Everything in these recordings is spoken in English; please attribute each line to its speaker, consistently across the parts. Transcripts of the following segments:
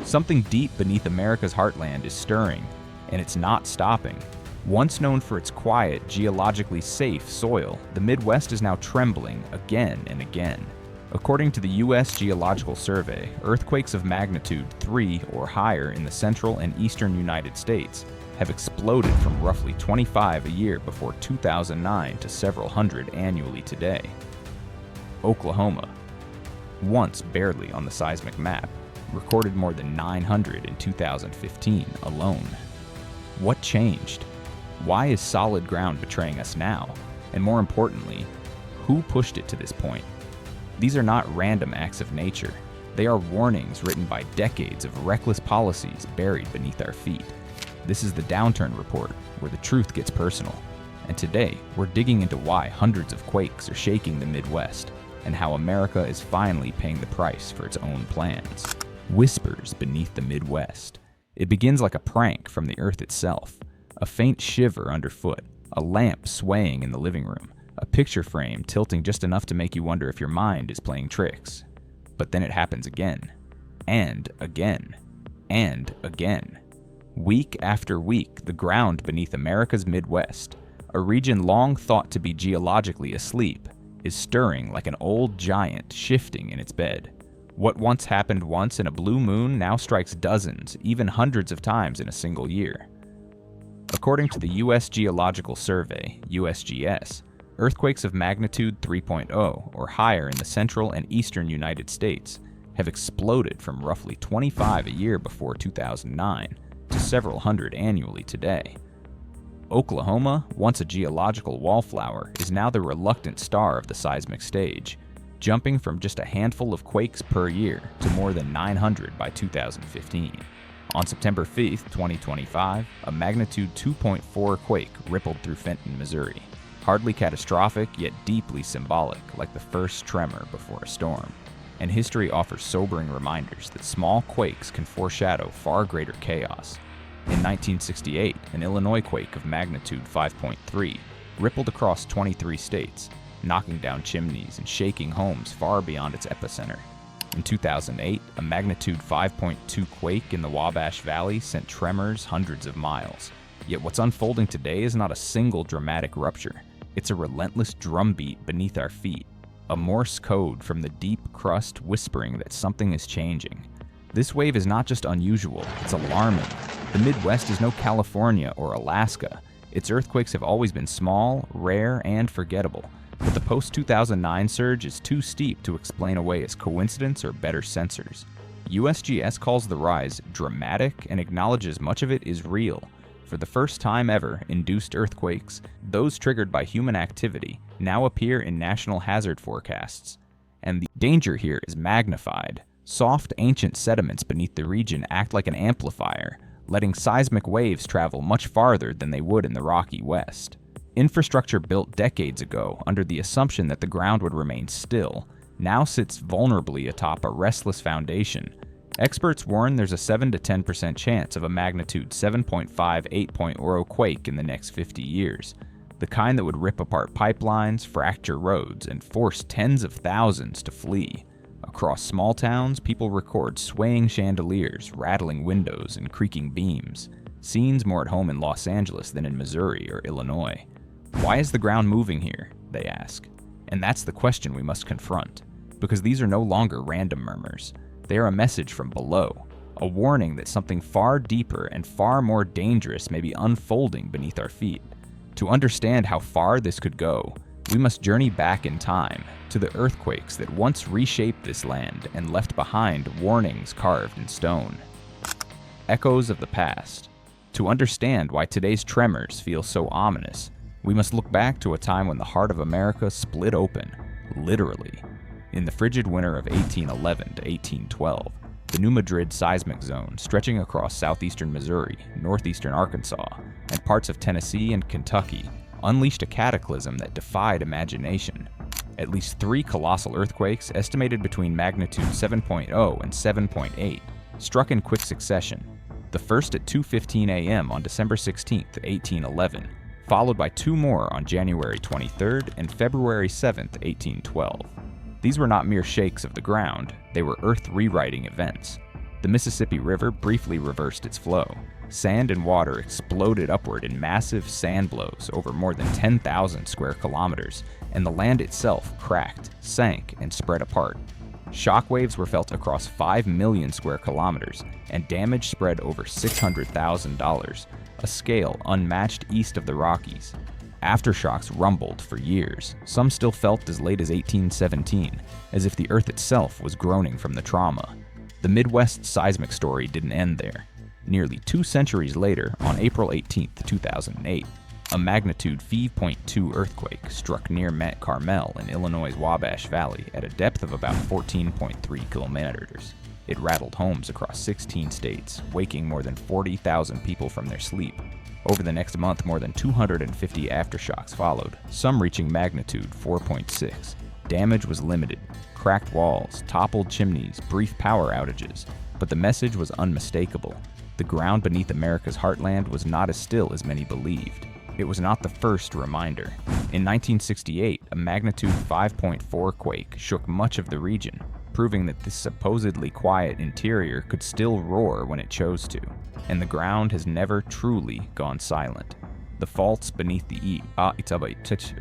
Speaker 1: Something deep beneath America's heartland is stirring, and it's not stopping. Once known for its quiet, geologically safe soil, the Midwest is now trembling again and again. According to the U.S. Geological Survey, earthquakes of magnitude 3 or higher in the central and eastern United States have exploded from roughly 25 a year before 2009 to several hundred annually today. Oklahoma, once barely on the seismic map, recorded more than 900 in 2015 alone. What changed? Why is solid ground betraying us now? And more importantly, who pushed it to this point? These are not random acts of nature. They are warnings written by decades of reckless policies buried beneath our feet. This is the Downturn Report, where the truth gets personal. And today, we're digging into why hundreds of quakes are shaking the Midwest, and how America is finally paying the price for its own plans. Whispers beneath the Midwest. It begins like a prank from the earth itself. A faint shiver underfoot, a lamp swaying in the living room, a picture frame tilting just enough to make you wonder if your mind is playing tricks. But then it happens again, and again, and again. Week after week, the ground beneath America's Midwest, a region long thought to be geologically asleep, is stirring like an old giant shifting in its bed. What once happened once in a blue moon now strikes dozens, even hundreds of times in a single year. According to the U.S. Geological Survey, USGS, earthquakes of magnitude 3.0 or higher in the central and eastern United States have exploded from roughly 25 a year before 2009 to several hundred annually today. Oklahoma, once a geological wallflower, is now the reluctant star of the seismic stage, jumping from just a handful of quakes per year to more than 900 by 2015. On September 5th, 2025, a magnitude 2.4 quake rippled through Fenton, Missouri. Hardly catastrophic, yet deeply symbolic, like the first tremor before a storm. And history offers sobering reminders that small quakes can foreshadow far greater chaos. In 1968, an Illinois quake of magnitude 5.3 rippled across 23 states, knocking down chimneys and shaking homes far beyond its epicenter. In 2008, a magnitude 5.2 quake in the Wabash Valley sent tremors hundreds of miles. Yet what's unfolding today is not a single dramatic rupture. It's a relentless drumbeat beneath our feet, a Morse code from the deep crust whispering that something is changing. This wave is not just unusual, it's alarming. The Midwest is no California or Alaska. Its earthquakes have always been small, rare, and forgettable. But the post-2009 surge is too steep to explain away as coincidence or better sensors. USGS calls the rise dramatic and acknowledges much of it is real. For the first time ever, induced earthquakes, those triggered by human activity, now appear in national hazard forecasts. And the danger here is magnified. Soft, ancient sediments beneath the region act like an amplifier, letting seismic waves travel much farther than they would in the rocky West. Infrastructure built decades ago under the assumption that the ground would remain still now sits vulnerably atop a restless foundation. Experts warn there's a 7 to 10% chance of a magnitude 7.5, 8.0 quake in the next 50 years, the kind that would rip apart pipelines, fracture roads, and force tens of thousands to flee. Across small towns, people record swaying chandeliers, rattling windows, and creaking beams, scenes more at home in Los Angeles than in Missouri or Illinois. Why is the ground moving here? They ask. And that's the question we must confront, because these are no longer random murmurs. They are a message from below, a warning that something far deeper and far more dangerous may be unfolding beneath our feet. To understand how far this could go, we must journey back in time to the earthquakes that once reshaped this land and left behind warnings carved in stone. Echoes of the past. To understand why today's tremors feel so ominous, we must look back to a time when the heart of America split open, literally. In the frigid winter of 1811 to 1812, the New Madrid seismic zone, stretching across southeastern Missouri, northeastern Arkansas, and parts of Tennessee and Kentucky, unleashed a cataclysm that defied imagination. At least 3 colossal earthquakes, estimated between magnitude 7.0 and 7.8, struck in quick succession. The first at 2:15 a.m. on December 16, 1811, followed by 2 more on January 23rd and February 7, 1812. These were not mere shakes of the ground, they were earth-rewriting events. The The Mississippi River briefly reversed its flow. Sand and water exploded upward in massive sand blows over more than 10,000 square kilometers, and the land itself cracked, sank, and spread apart. Shockwaves were felt across 5 million square kilometers, and damage spread over $600,000, a scale unmatched east of the Rockies. Aftershocks rumbled for years, some still felt as late as 1817, as if the Earth itself was groaning from the trauma. The Midwest seismic story didn't end there. Nearly 2 centuries later, on April 18, 2008, a magnitude 5.2 earthquake struck near Mount Carmel in Illinois' Wabash Valley at a depth of about 14.3 kilometers. It rattled homes across 16 states, waking more than 40,000 people from their sleep. Over the next month, more than 250 aftershocks followed, some reaching magnitude 4.6. Damage was limited: cracked walls, toppled chimneys, brief power outages. But the message was unmistakable. The ground beneath America's heartland was not as still as many believed. It was not the first reminder. In 1968, a magnitude 5.4 quake shook much of the region, proving that this supposedly quiet interior could still roar when it chose to, and the ground has never truly gone silent. The faults beneath the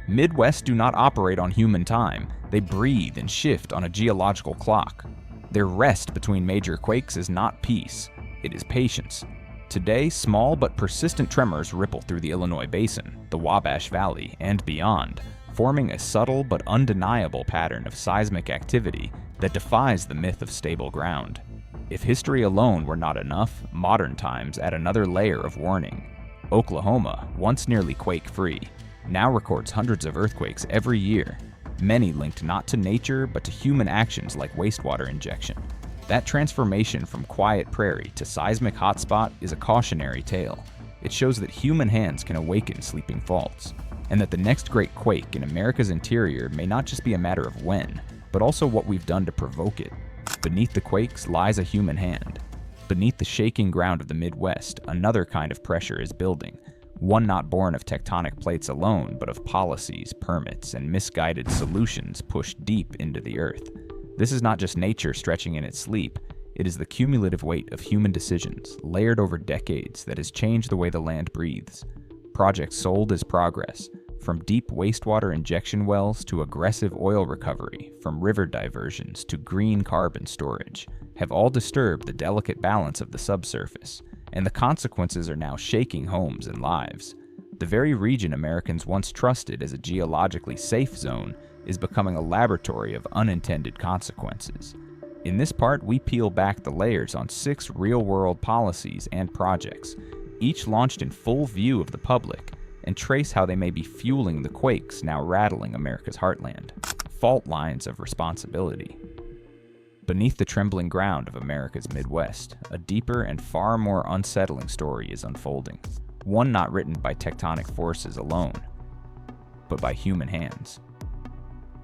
Speaker 1: Midwest do not operate on human time. They breathe and shift on a geological clock. Their rest between major quakes is not peace. It is patience. Today, small but persistent tremors ripple through the Illinois Basin, the Wabash Valley, and beyond, forming a subtle but undeniable pattern of seismic activity that defies the myth of stable ground. If history alone were not enough, modern times add another layer of warning. Oklahoma, once nearly quake-free, now records hundreds of earthquakes every year, many linked not to nature but to human actions like wastewater injection. That transformation from quiet prairie to seismic hotspot is a cautionary tale. It shows that human hands can awaken sleeping faults, and that the next great quake in America's interior may not just be a matter of when, but also what we've done to provoke it. Beneath the quakes lies a human hand. Beneath the shaking ground of the Midwest, another kind of pressure is building, one not born of tectonic plates alone, but of policies, permits, and misguided solutions pushed deep into the earth. This is not just nature stretching in its sleep, it is the cumulative weight of human decisions, layered over decades, that has changed the way the land breathes. Projects sold as progress, from deep wastewater injection wells to aggressive oil recovery, from river diversions to green carbon storage, have all disturbed the delicate balance of the subsurface, and the consequences are now shaking homes and lives. The very region Americans once trusted as a geologically safe zone is becoming a laboratory of unintended consequences. In this part, we peel back the layers on 6 real-world policies and projects, each launched in full view of the public, and trace how they may be fueling the quakes now rattling America's heartland. Fault lines of responsibility. Beneath the trembling ground of America's Midwest, a deeper and far more unsettling story is unfolding, one not written by tectonic forces alone, but by human hands.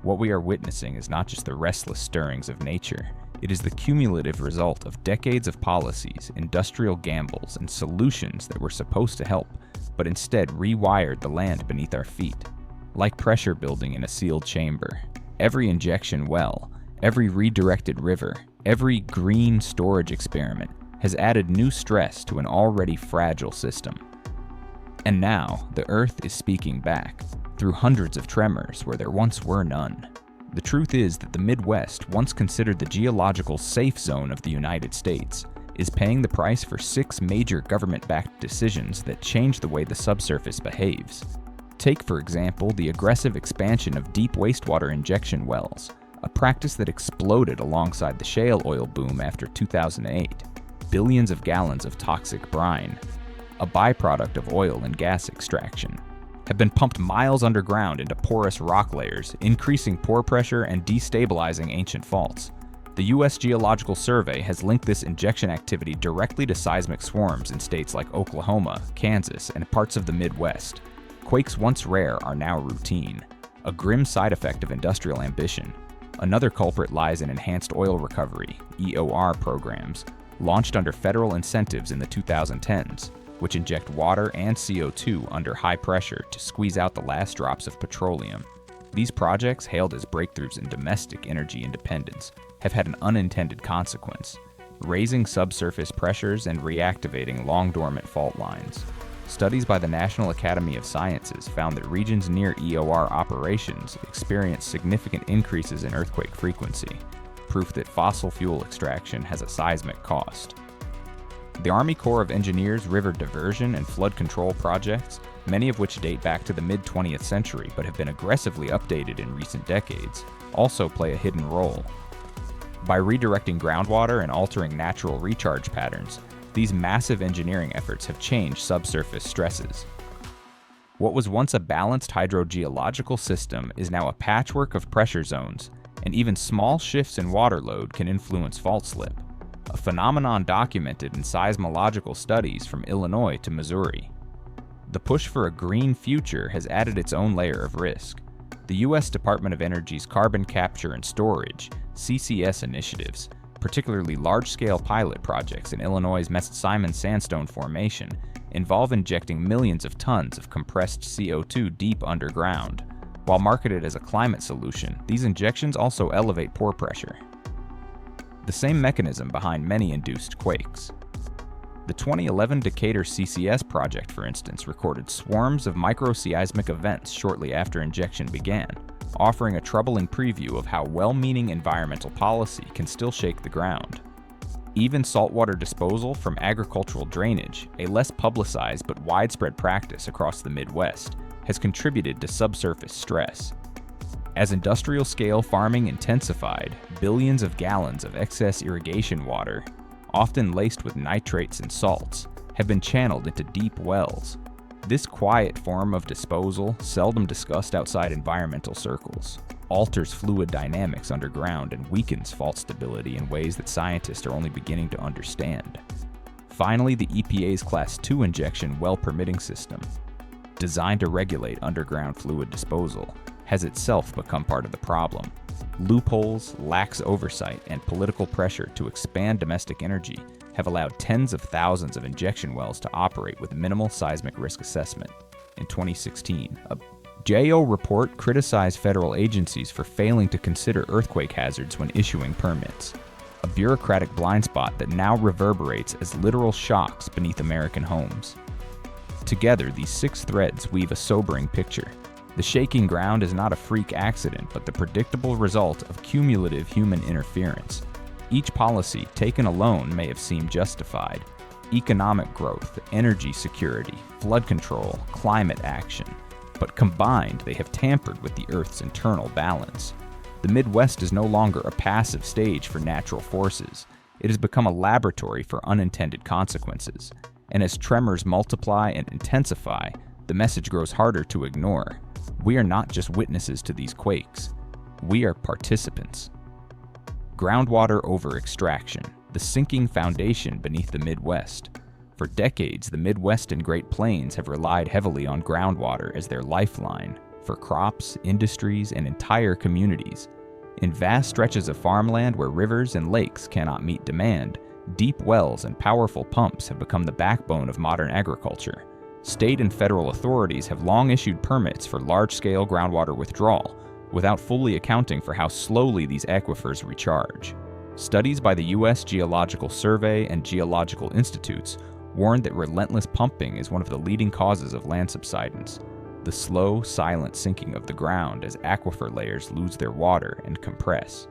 Speaker 1: What we are witnessing is not just the restless stirrings of nature, it is the cumulative result of decades of policies, industrial gambles, and solutions that were supposed to help, but instead rewired the land beneath our feet. Like pressure building in a sealed chamber, every injection well, every redirected river, every green storage experiment has added new stress to an already fragile system. And now, the Earth is speaking back, through hundreds of tremors where there once were none. The truth is that the Midwest, once considered the geological safe zone of the United States, is paying the price for 6 major government-backed decisions that change the way the subsurface behaves. Take, for example, the aggressive expansion of deep wastewater injection wells, a practice that exploded alongside the shale oil boom after 2008. Billions of gallons of toxic brine, a byproduct of oil and gas extraction, have been pumped miles underground into porous rock layers, increasing pore pressure and destabilizing ancient faults. The U.S. Geological Survey has linked this injection activity directly to seismic swarms in states like Oklahoma, Kansas, and parts of the Midwest. Quakes once rare are now routine, a grim side effect of industrial ambition. Another culprit lies in enhanced oil recovery, EOR programs, launched under federal incentives in the 2010s, which inject water and CO2 under high pressure to squeeze out the last drops of petroleum. These projects, hailed as breakthroughs in domestic energy independence, have had an unintended consequence. raising subsurface pressures and reactivating long-dormant fault lines. Studies by the National Academy of Sciences found that regions near EOR operations experience significant increases in earthquake frequency, proof that fossil fuel extraction has a seismic cost. The Army Corps of Engineers river diversion and flood control projects, many of which date back to the mid-20th century but have been aggressively updated in recent decades, also play a hidden role. By redirecting groundwater and altering natural recharge patterns, these massive engineering efforts have changed subsurface stresses. What was once a balanced hydrogeological system is now a patchwork of pressure zones, and even small shifts in water load can influence fault slip, a phenomenon documented in seismological studies from Illinois to Missouri. The push for a green future has added its own layer of risk. The U.S. Department of Energy's Carbon Capture and Storage (CCS) initiatives, particularly large-scale pilot projects in Illinois' Simon Sandstone Formation, involve injecting millions of tons of compressed CO2 deep underground. While marketed as a climate solution, these injections also elevate pore pressure. The same mechanism behind many induced quakes. The 2011 Decatur CCS project, for instance, recorded swarms of microseismic events shortly after injection began, offering a troubling preview of how well-meaning environmental policy can still shake the ground. Even saltwater disposal from agricultural drainage, a less publicized but widespread practice across the Midwest, has contributed to subsurface stress. As industrial-scale farming intensified, billions of gallons of excess irrigation water, often laced with nitrates and salts, have been channeled into deep wells. This quiet form of disposal, seldom discussed outside environmental circles, alters fluid dynamics underground and weakens fault stability in ways that scientists are only beginning to understand. Finally, the EPA's Class II injection well permitting system, designed to regulate underground fluid disposal, has itself become part of the problem. Loopholes, lax oversight, and political pressure to expand domestic energy have allowed tens of thousands of injection wells to operate with minimal seismic risk assessment. In 2016, a JO report criticized federal agencies for failing to consider earthquake hazards when issuing permits, a bureaucratic blind spot that now reverberates as literal shocks beneath American homes. Together, these 6 threads weave a sobering picture. The shaking ground is not a freak accident, but the predictable result of cumulative human interference. Each policy, taken alone, may have seemed justified. Economic growth, energy security, flood control, climate action. But combined, they have tampered with the Earth's internal balance. The Midwest is no longer a passive stage for natural forces. It has become a laboratory for unintended consequences. And as tremors multiply and intensify, the message grows harder to ignore. We are not just witnesses to these quakes. We are participants. Groundwater over-extraction, the sinking foundation beneath the Midwest. For decades, the Midwest and Great Plains have relied heavily on groundwater as their lifeline for crops, industries, and entire communities. In vast stretches of farmland where rivers and lakes cannot meet demand, deep wells and powerful pumps have become the backbone of modern agriculture. State and federal authorities have long issued permits for large-scale groundwater withdrawal, without fully accounting for how slowly these aquifers recharge. Studies by the U.S. Geological Survey and geological institutes warned that relentless pumping is one of the leading causes of land subsidence, the slow, silent sinking of the ground as aquifer layers lose their water and compress.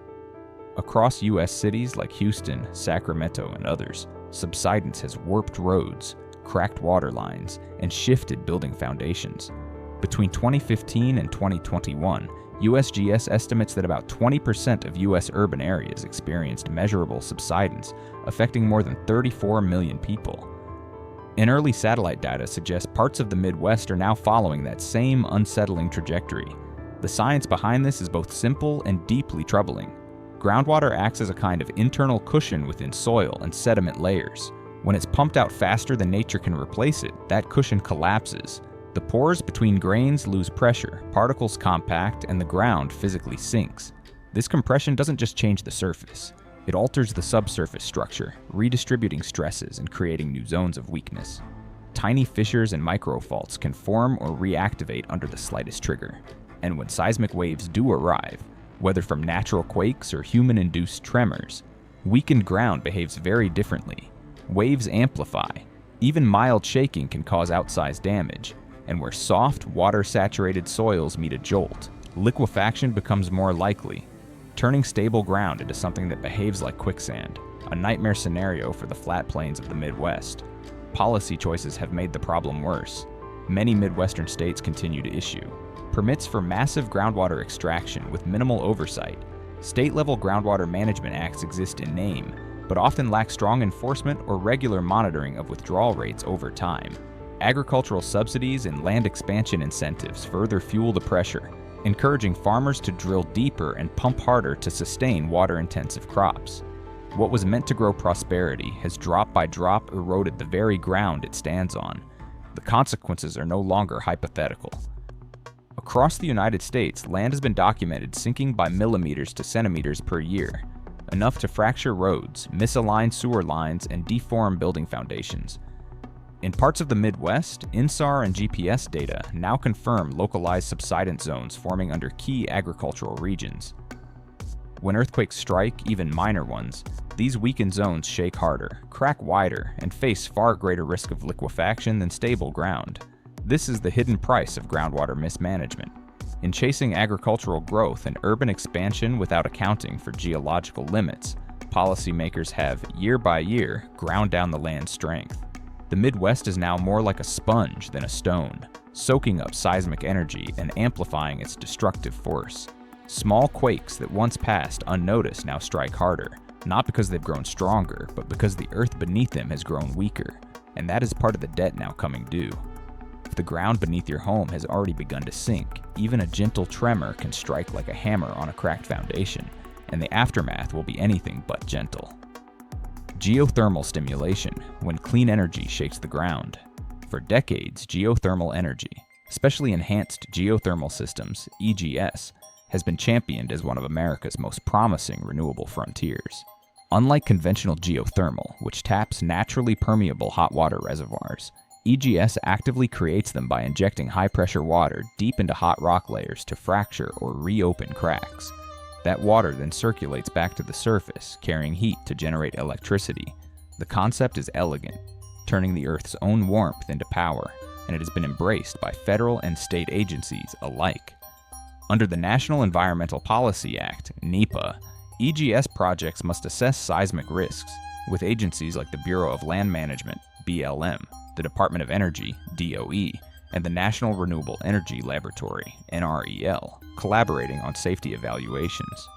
Speaker 1: Across U.S. cities like Houston, Sacramento, and others, subsidence has warped roads, cracked water lines, and shifted building foundations. Between 2015 and 2021, USGS estimates that about 20% of U.S. urban areas experienced measurable subsidence, affecting more than 34 million people. And early satellite data suggests parts of the Midwest are now following that same unsettling trajectory. The science behind this is both simple and deeply troubling. Groundwater acts as a kind of internal cushion within soil and sediment layers. When it's pumped out faster than nature can replace it, that cushion collapses. The pores between grains lose pressure, particles compact, and the ground physically sinks. This compression doesn't just change the surface. It alters the subsurface structure, redistributing stresses and creating new zones of weakness. Tiny fissures and microfaults can form or reactivate under the slightest trigger. And when seismic waves do arrive, whether from natural quakes or human-induced tremors, Weakened ground behaves very differently. Waves amplify. Even mild shaking can cause outsized damage. And where soft, water-saturated soils meet a jolt, liquefaction becomes more likely, turning stable ground into something that behaves like quicksand, a nightmare scenario for the flat plains of the Midwest. Policy choices have made the problem worse. Many Midwestern states continue to issue permits for massive groundwater extraction with minimal oversight. State-level groundwater management acts exist in name, but often lack strong enforcement or regular monitoring of withdrawal rates over time. Agricultural subsidies and land expansion incentives further fuel the pressure, encouraging farmers to drill deeper and pump harder to sustain water-intensive crops. What was meant to grow prosperity has drop by drop eroded the very ground it stands on. The consequences are no longer hypothetical. Across the United States, land has been documented sinking by millimeters to centimeters per year, enough to fracture roads, misalign sewer lines, and deform building foundations. In parts of the Midwest, INSAR and GPS data now confirm localized subsidence zones forming under key agricultural regions. When earthquakes strike, even minor ones, these weakened zones shake harder, crack wider, and face far greater risk of liquefaction than stable ground. This is the hidden price of groundwater mismanagement. In chasing agricultural growth and urban expansion without accounting for geological limits, policymakers have, year by year, ground down the land's strength. The Midwest is now more like a sponge than a stone, soaking up seismic energy and amplifying its destructive force. Small quakes that once passed unnoticed now strike harder, not because they've grown stronger, but because the earth beneath them has grown weaker, and that is part of the debt now coming due. If the ground beneath your home has already begun to sink, even a gentle tremor can strike like a hammer on a cracked foundation, and the aftermath will be anything but gentle. Geothermal stimulation, when clean energy shakes the ground. For decades, geothermal energy, especially enhanced geothermal systems, EGS, has been championed as one of America's most promising renewable frontiers. Unlike conventional geothermal, which taps naturally permeable hot water reservoirs, EGS actively creates them by injecting high-pressure water deep into hot rock layers to fracture or reopen cracks. That water then circulates back to the surface, carrying heat to generate electricity. The concept is elegant, turning the Earth's own warmth into power, and it has been embraced by federal and state agencies alike. Under the National Environmental Policy Act, NEPA, EGS projects must assess seismic risks, with agencies like the Bureau of Land Management, BLM, the Department of Energy, DOE, and the National Renewable Energy Laboratory, NREL, collaborating on safety evaluations.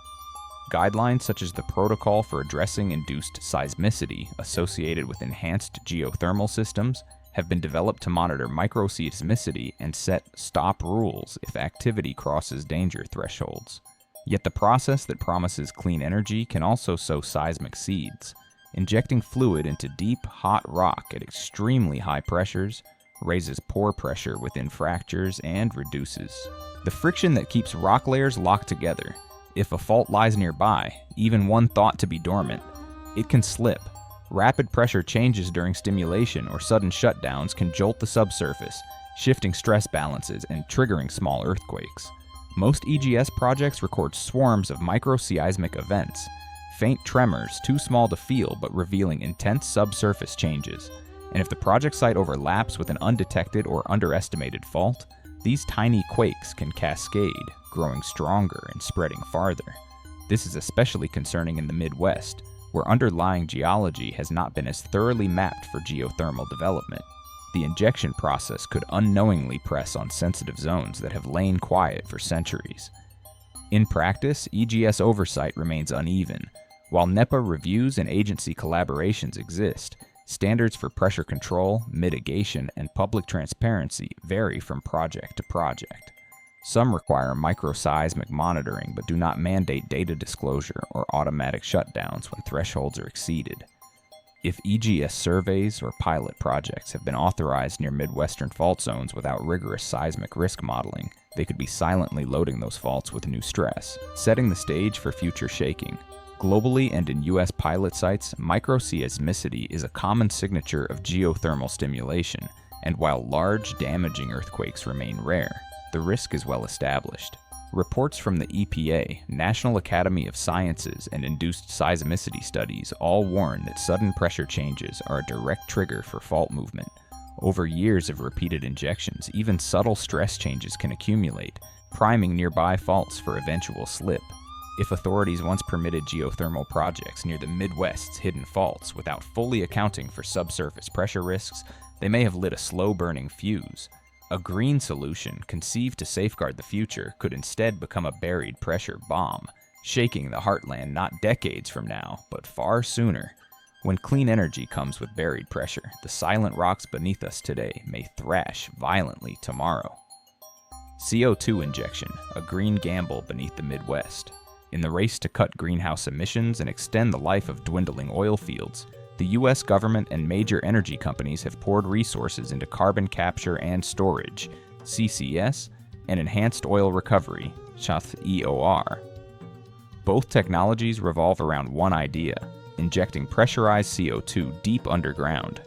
Speaker 1: Guidelines such as the Protocol for Addressing Induced Seismicity associated with enhanced geothermal systems have been developed to monitor microseismicity and set stop rules if activity crosses danger thresholds. Yet the process that promises clean energy can also sow seismic seeds. Injecting fluid into deep, hot rock at extremely high pressures raises pore pressure within fractures and reduces the friction that keeps rock layers locked together. If a fault lies nearby, even one thought to be dormant, it can slip. Rapid pressure changes during stimulation or sudden shutdowns can jolt the subsurface, shifting stress balances and triggering small earthquakes. Most EGS projects record swarms of microseismic events, faint tremors too small to feel but revealing intense subsurface changes. And if the project site overlaps with an undetected or underestimated fault, these tiny quakes can cascade, growing stronger and spreading farther. This is especially concerning in the Midwest, where underlying geology has not been as thoroughly mapped for geothermal development. The injection process could unknowingly press on sensitive zones that have lain quiet for centuries. In practice, EGS oversight remains uneven. While NEPA reviews and agency collaborations exist, standards for pressure control, mitigation, and public transparency vary from project to project. Some require microseismic monitoring but do not mandate data disclosure or automatic shutdowns when thresholds are exceeded. If EGS surveys or pilot projects have been authorized near Midwestern fault zones without rigorous seismic risk modeling, they could be silently loading those faults with new stress, setting the stage for future shaking. Globally and in U.S. pilot sites, microseismicity is a common signature of geothermal stimulation, and while large, damaging earthquakes remain rare, the risk is well established. Reports from the EPA, National Academy of Sciences, and induced seismicity studies all warn that sudden pressure changes are a direct trigger for fault movement. Over years of repeated injections, even subtle stress changes can accumulate, priming nearby faults for eventual slip. If authorities once permitted geothermal projects near the Midwest's hidden faults without fully accounting for subsurface pressure risks, they may have lit a slow-burning fuse. A green solution, conceived to safeguard the future, could instead become a buried pressure bomb, shaking the heartland not decades from now, but far sooner. When clean energy comes with buried pressure, the silent rocks beneath us today may thrash violently tomorrow. CO2 injection, a green gamble beneath the Midwest. In the race to cut greenhouse emissions and extend the life of dwindling oil fields, the U.S. government and major energy companies have poured resources into carbon capture and storage, CCS, and enhanced oil recovery, EOR. Both technologies revolve around one idea: injecting pressurized CO2 deep underground.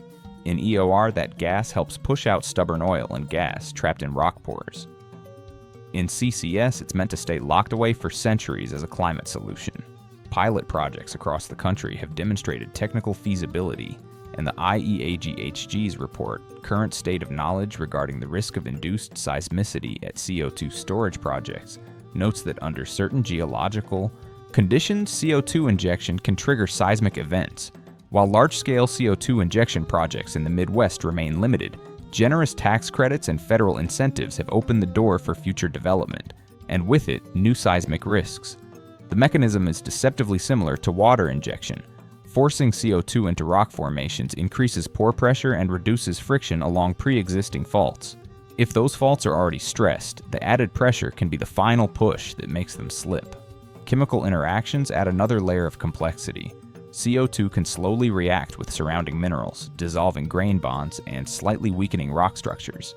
Speaker 1: In EOR, that gas helps push out stubborn oil and gas trapped in rock pores. In CCS, it's meant to stay locked away for centuries as a climate solution. Pilot projects across the country have demonstrated technical feasibility, and the IEAGHG's report, Current State of Knowledge Regarding the Risk of Induced Seismicity at CO2 Storage Projects, notes that under certain geological conditions, CO2 injection can trigger seismic events. While large-scale CO2 injection projects in the Midwest remain limited, generous tax credits and federal incentives have opened the door for future development, and with it, new seismic risks. The mechanism is deceptively similar to water injection. Forcing CO2 into rock formations increases pore pressure and reduces friction along pre-existing faults. If those faults are already stressed, the added pressure can be the final push that makes them slip. Chemical interactions add another layer of complexity. CO2 can slowly react with surrounding minerals, dissolving grain bonds and slightly weakening rock structures.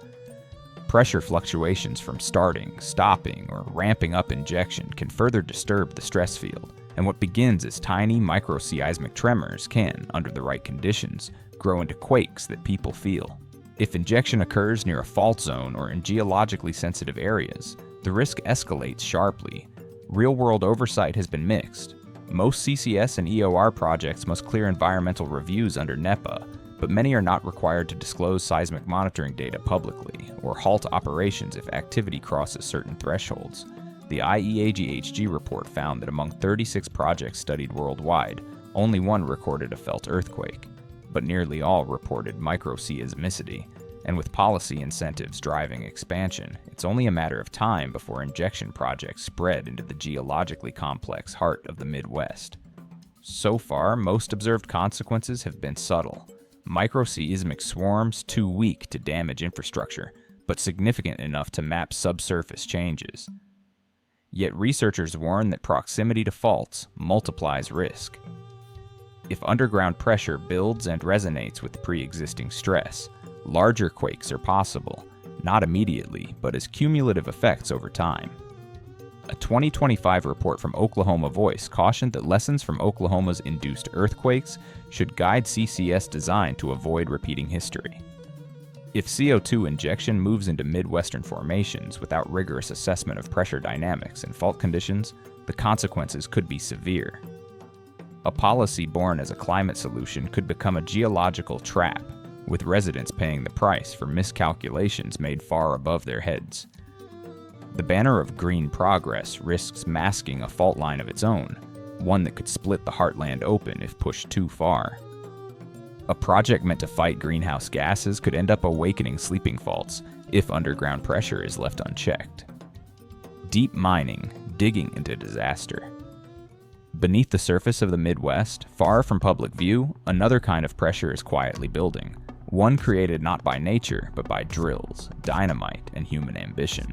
Speaker 1: Pressure fluctuations from starting, stopping, or ramping up injection can further disturb the stress field, and what begins as tiny microseismic tremors can, under the right conditions, grow into quakes that people feel. If injection occurs near a fault zone or in geologically sensitive areas, the risk escalates sharply. Real-world oversight has been mixed. Most CCS and EOR projects must clear environmental reviews under NEPA, but many are not required to disclose seismic monitoring data publicly, or halt operations if activity crosses certain thresholds. The IEAGHG report found that among 36 projects studied worldwide, only one recorded a felt earthquake, but nearly all reported microseismicity, and with policy incentives driving expansion, it's only a matter of time before injection projects spread into the geologically complex heart of the Midwest. So far, most observed consequences have been subtle. Microseismic swarms too weak to damage infrastructure, but significant enough to map subsurface changes. Yet researchers warn that proximity to faults multiplies risk. If underground pressure builds and resonates with pre-existing stress, larger quakes are possible, not immediately, but as cumulative effects over time. A 2025 report from Oklahoma Voice cautioned that lessons from Oklahoma's induced earthquakes should guide CCS design to avoid repeating history. If CO2 injection moves into Midwestern formations without rigorous assessment of pressure dynamics and fault conditions, the consequences could be severe. A policy born as a climate solution could become a geological trap, with residents paying the price for miscalculations made far above their heads. The banner of green progress risks masking a fault line of its own, one that could split the heartland open if pushed too far. A project meant to fight greenhouse gases could end up awakening sleeping faults if underground pressure is left unchecked. Deep mining, digging into disaster. Beneath the surface of the Midwest, far from public view, another kind of pressure is quietly building, one created not by nature, but by drills, dynamite, and human ambition.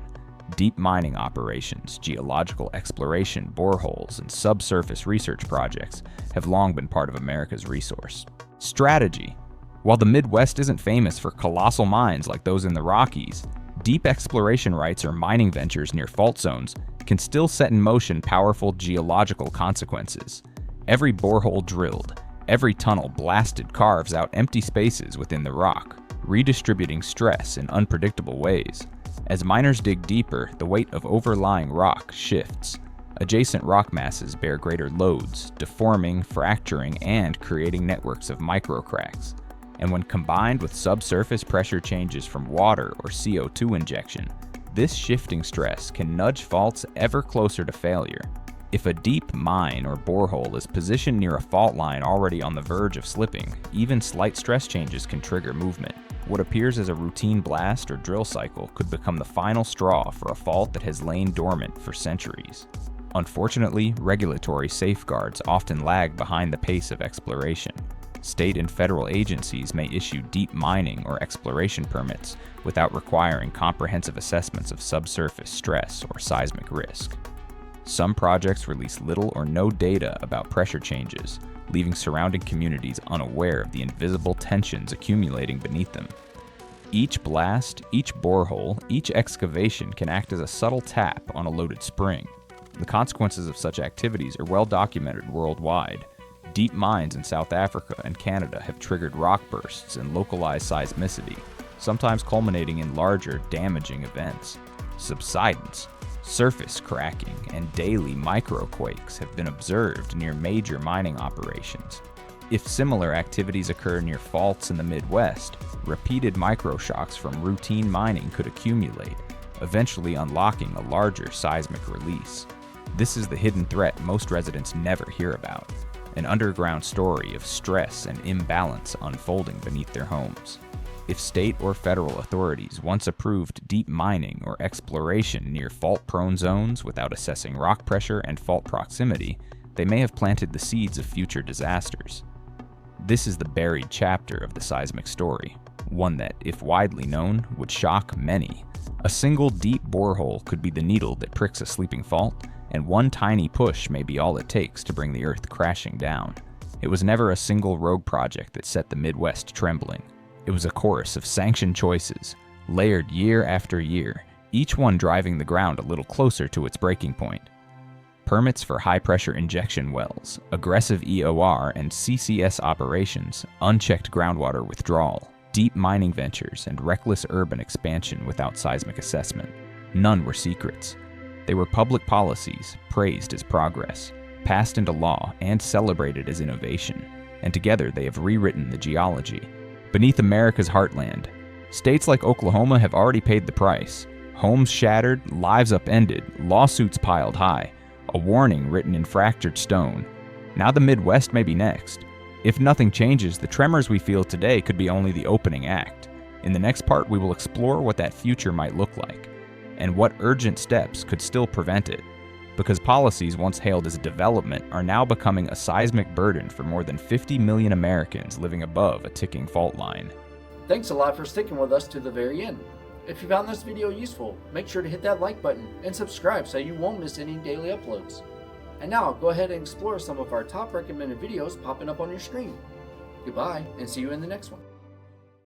Speaker 1: Deep mining operations, geological exploration, boreholes, and subsurface research projects have long been part of America's resource. Strategy. While the Midwest isn't famous for colossal mines like those in the Rockies, deep exploration rights or mining ventures near fault zones can still set in motion powerful geological consequences. Every borehole drilled, every tunnel blasted carves out empty spaces within the rock, redistributing stress in unpredictable ways. As miners dig deeper, the weight of overlying rock shifts. Adjacent rock masses bear greater loads, deforming, fracturing, and creating networks of microcracks. And when combined with subsurface pressure changes from water or CO2 injection, this shifting stress can nudge faults ever closer to failure. If a deep mine or borehole is positioned near a fault line already on the verge of slipping, even slight stress changes can trigger movement. What appears as a routine blast or drill cycle could become the final straw for a fault that has lain dormant for centuries. Unfortunately, regulatory safeguards often lag behind the pace of exploration. State and federal agencies may issue deep mining or exploration permits without requiring comprehensive assessments of subsurface stress or seismic risk. Some projects release little or no data about pressure changes, leaving surrounding communities unaware of the invisible tensions accumulating beneath them. Each blast, each borehole, each excavation can act as a subtle tap on a loaded spring. The consequences of such activities are well documented worldwide. Deep mines in South Africa and Canada have triggered rock bursts and localized seismicity, sometimes culminating in larger, damaging events. Subsidence, surface cracking, and daily microquakes have been observed near major mining operations. If similar activities occur near faults in the Midwest, repeated microshocks from routine mining could accumulate, eventually unlocking a larger seismic release. This is the hidden threat most residents never hear about, an underground story of stress and imbalance unfolding beneath their homes. If state or federal authorities once approved deep mining or exploration near fault-prone zones without assessing rock pressure and fault proximity, they may have planted the seeds of future disasters. This is the buried chapter of the seismic story, one that, if widely known, would shock many. A single deep borehole could be the needle that pricks a sleeping fault, and one tiny push may be all it takes to bring the Earth crashing down. It was never a single rogue project that set the Midwest trembling. It was a chorus of sanctioned choices, layered year after year, each one driving the ground a little closer to its breaking point. Permits for high-pressure injection wells, aggressive EOR and CCS operations, unchecked groundwater withdrawal, deep mining ventures, and reckless urban expansion without seismic assessment. None were secrets. They were public policies, praised as progress, passed into law, and celebrated as innovation. And together they have rewritten the geology. Beneath America's heartland, states like Oklahoma have already paid the price. Homes shattered, lives upended, lawsuits piled high, a warning written in fractured stone. Now the Midwest may be next. If nothing changes, the tremors we feel today could be only the opening act. In the next part, we will explore what that future might look like, and what urgent steps could still prevent it. Because policies once hailed as development are now becoming a seismic burden for more than 50 million Americans living above a ticking fault line.
Speaker 2: Thanks a lot for sticking with us to the very end. If you found this video useful, make sure to hit that like button and subscribe so you won't miss any daily uploads. And now go ahead and explore some of our top recommended videos popping up on your screen. Goodbye, and see you in the next one.